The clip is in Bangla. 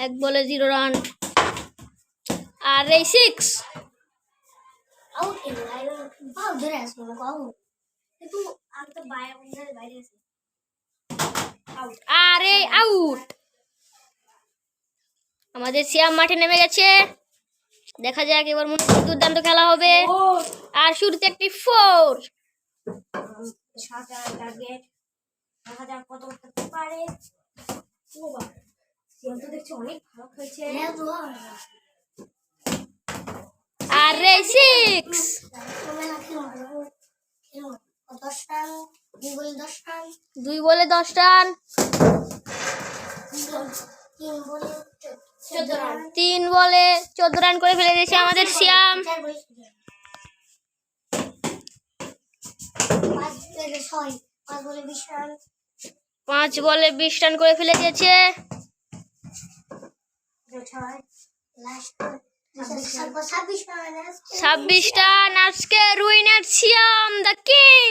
এক বলে 0 রান। আর এই 6 আরে আউট। আমাদের শ্যাম মাঠে নেমে গেছে, দেখা যাক এবার মনে হচ্ছে দুর্দান্ত খেলা হবে। আর শুরুতে একটি 4। আর 6 2 বলে 10 রান। 3 বলে 14 রান করে ফেলে দিয়েছে আমাদের শ্যাম। 5 বলে 20 রান করে ফেলে দিয়েছে। 26 রান। আজকে উইনার শ্যাম দ্য কিং।